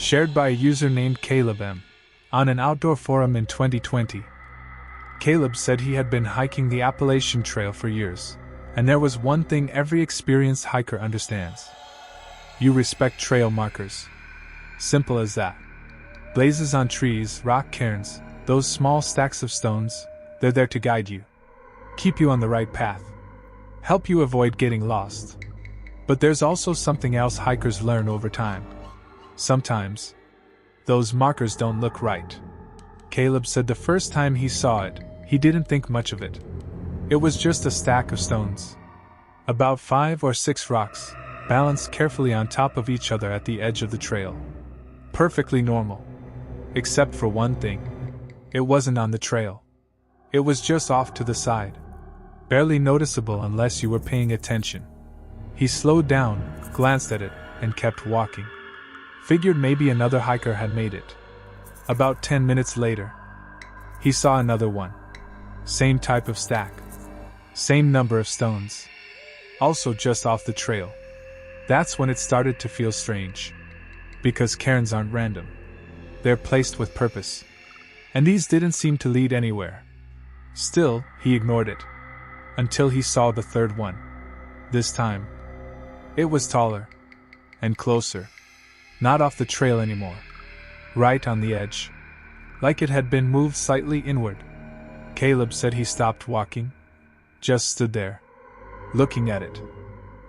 shared by a user named Caleb M. on an outdoor forum in 2020. Caleb said he had been hiking the Appalachian Trail for years, and there was one thing every experienced hiker understands. You respect trail markers. Simple as that. Blazes on trees, rock cairns, those small stacks of stones, they're there to guide you. Keep you on the right path. Help you avoid getting lost. But there's also something else hikers learn over time. Sometimes, those markers don't look right. Caleb said the first time he saw it, he didn't think much of it. It was just a stack of stones. About 5 or 6 rocks, balanced carefully on top of each other at the edge of the trail. Perfectly normal. Except for one thing. It wasn't on the trail. It was just off to the side. Barely noticeable unless you were paying attention. He slowed down, glanced at it, and kept walking. Figured maybe another hiker had made it. About 10 minutes later, he saw another one. Same type of stack. Same number of stones. Also just off the trail. That's when it started to feel strange. Because cairns aren't random. They're placed with purpose. And these didn't seem to lead anywhere. Still, he ignored it. Until he saw the third one. This time, it was taller. And closer. Not off the trail anymore. Right on the edge. Like it had been moved slightly inward. Caleb said he stopped walking. Just stood there. Looking at it.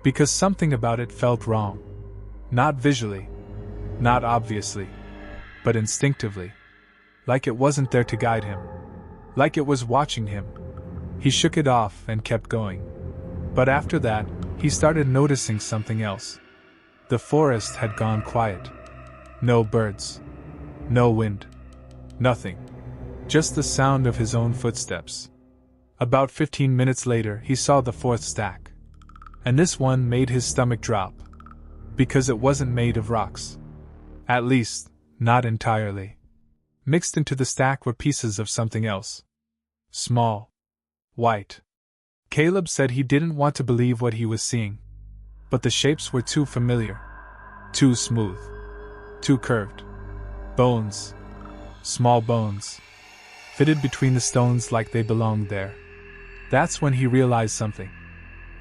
Because something about it felt wrong. Not visually. Not obviously. But instinctively. Like it wasn't there to guide him. Like it was watching him. He shook it off and kept going. But after that, he started noticing something else. The forest had gone quiet. No birds. No wind. Nothing. Just the sound of his own footsteps. About 15 minutes later, he saw the fourth stack. And this one made his stomach drop. Because it wasn't made of rocks. At least, not entirely. Mixed into the stack were pieces of something else. Small. White. Caleb said he didn't want to believe what he was seeing. But the shapes were too familiar. Too smooth. Too curved. Bones. Small bones. Fitted between the stones like they belonged there. That's when he realized something.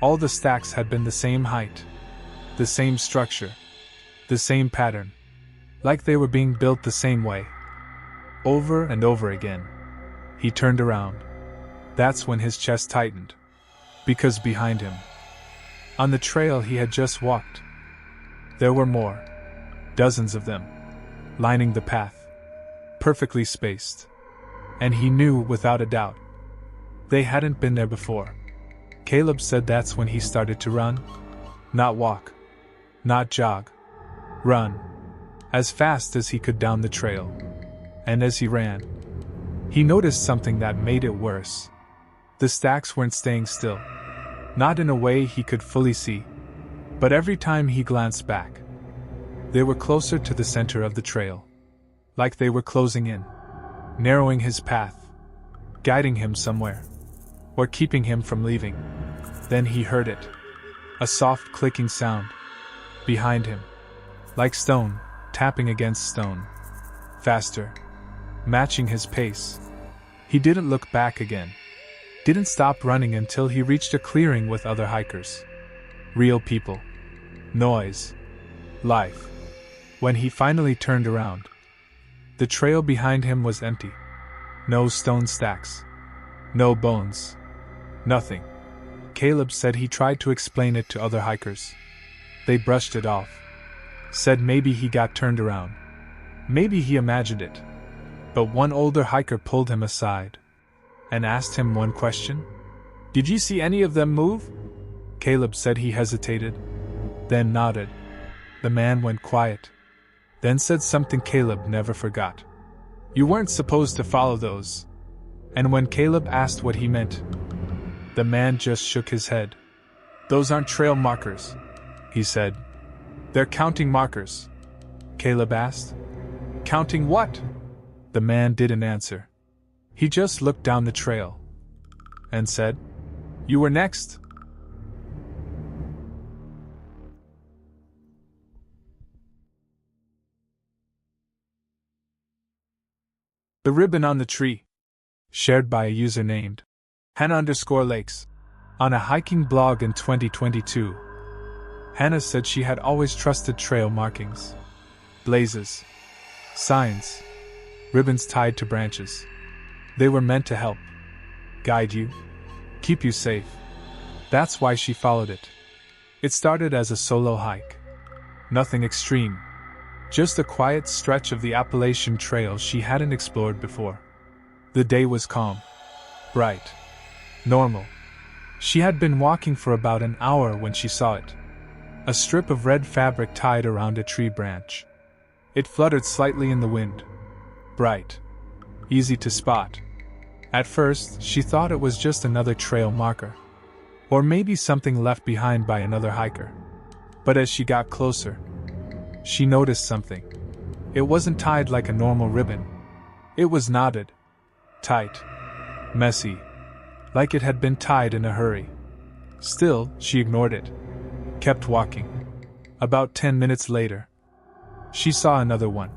All the stacks had been the same height. The same structure. The same pattern. Like they were being built the same way. Over and over again. He turned around. That's when his chest tightened. Because behind him, on the trail he had just walked, there were more. Dozens of them. Lining the path. Perfectly spaced. And he knew without a doubt. They hadn't been there before. Caleb said that's when he started to run. Not walk. Not jog. Run. As fast as he could down the trail. And as he ran, he noticed something that made it worse. The stacks weren't staying still. Not in a way he could fully see. But every time he glanced back, they were closer to the center of the trail. Like they were closing in. Narrowing his path. Guiding him somewhere. Or keeping him from leaving. Then he heard it. A soft clicking sound. Behind him. Like stone, tapping against stone. Faster. Matching his pace. He didn't look back again. Didn't stop running until he reached a clearing with other hikers. Real people. Noise. Life. When he finally turned around, the trail behind him was empty. No stone stacks. No bones. Nothing. Caleb said he tried to explain it to other hikers. They brushed it off. Said maybe he got turned around. Maybe he imagined it. But one older hiker pulled him aside and asked him one question. "Did you see any of them move?" Caleb said he hesitated, then nodded. The man went quiet, then said something Caleb never forgot. "You weren't supposed to follow those." And when Caleb asked what he meant, the man just shook his head. "Those aren't trail markers," he said. "They're counting markers." Caleb asked. "Counting what?" The man didn't answer. He just looked down the trail and said, "You were next." The ribbon on the tree. Shared by a user named Hannah_Lakes. On a hiking blog in 2022. Hannah said she had always trusted trail markings. Blazes. Signs. Ribbons tied to branches. They were meant to help. Guide you. Keep you safe. That's why she followed it. It started as a solo hike. Nothing extreme. Just a quiet stretch of the Appalachian Trail she hadn't explored before. The day was calm. Bright. Normal. She had been walking for about an hour when she saw it. A strip of red fabric tied around a tree branch. It fluttered slightly in the wind. Bright. Easy to spot. At first, she thought it was just another trail marker. Or maybe something left behind by another hiker. But as she got closer, she noticed something. It wasn't tied like a normal ribbon. It was knotted. Tight. Messy. Like it had been tied in a hurry. Still, she ignored it. Kept walking. About 10 minutes later, she saw another one.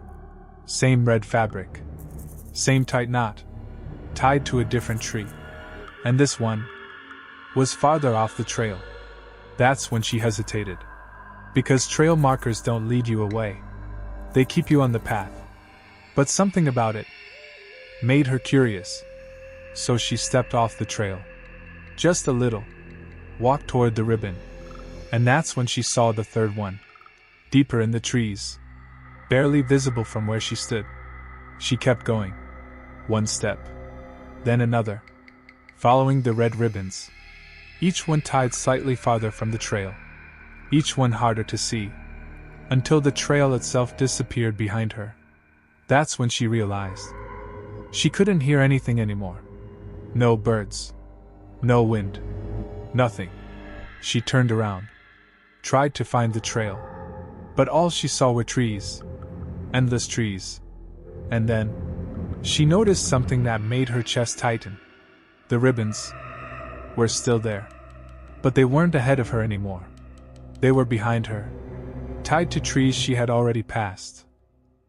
Same red fabric. Same tight knot. Tied to a different tree. And this one was farther off the trail. That's when she hesitated. Because trail markers don't lead you away. They keep you on the path. But something about it made her curious. So she stepped off the trail. Just a little. Walked toward the ribbon. And that's when she saw the third one. Deeper in the trees. Barely visible from where she stood. She kept going. One step. Then another. Following the red ribbons. Each one tied slightly farther from the trail. Each one harder to see. Until the trail itself disappeared behind her. That's when she realized. She couldn't hear anything anymore. No birds. No wind. Nothing. She turned around. Tried to find the trail. But all she saw were trees. Endless trees. And then, she noticed something that made her chest tighten. The ribbons were still there. But they weren't ahead of her anymore. They were behind her. Tied to trees she had already passed.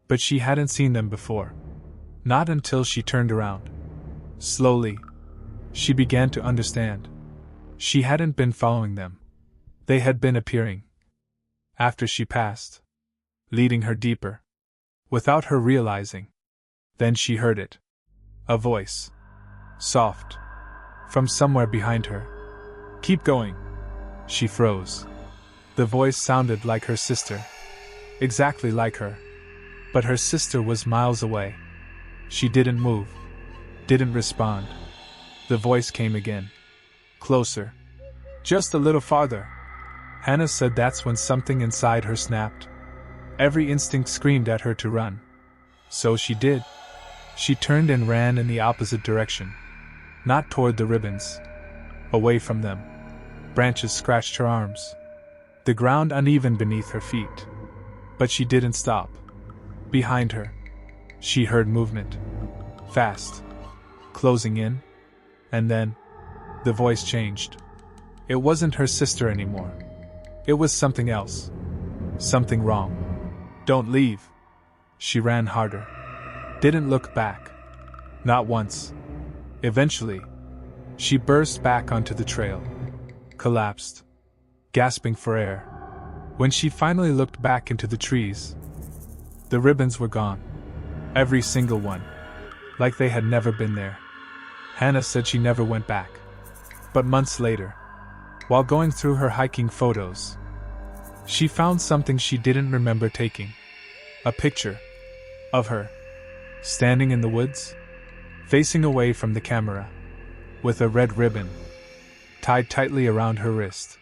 But she hadn't seen them before. Not until she turned around. Slowly, she began to understand. She hadn't been following them. They had been appearing. After she passed. Leading her deeper. Without her realizing. Then she heard it. A voice. Soft. From somewhere behind her. Keep going. She froze. The voice sounded like her sister. Exactly like her. But her sister was miles away. She didn't move. Didn't respond. The voice came again. Closer. Just a little farther. Hannah said that's when something inside her snapped. Every instinct screamed at her to run. So she did. She turned and ran in the opposite direction. Not toward the ribbons. Away from them. Branches scratched her arms. The ground uneven beneath her feet. But she didn't stop. Behind her, she heard movement. Fast. Closing in. And then, the voice changed. It wasn't her sister anymore. It was something else. Something wrong. Don't leave. She ran harder. Didn't look back. Not once. Eventually, she burst back onto the trail. Collapsed. Gasping for air. When she finally looked back into the trees, the ribbons were gone. Every single one. Like they had never been there. Hannah said she never went back. But months later, while going through her hiking photos, she found something she didn't remember taking. A picture of her, standing in the woods, facing away from the camera, with a red ribbon tied tightly around her wrist.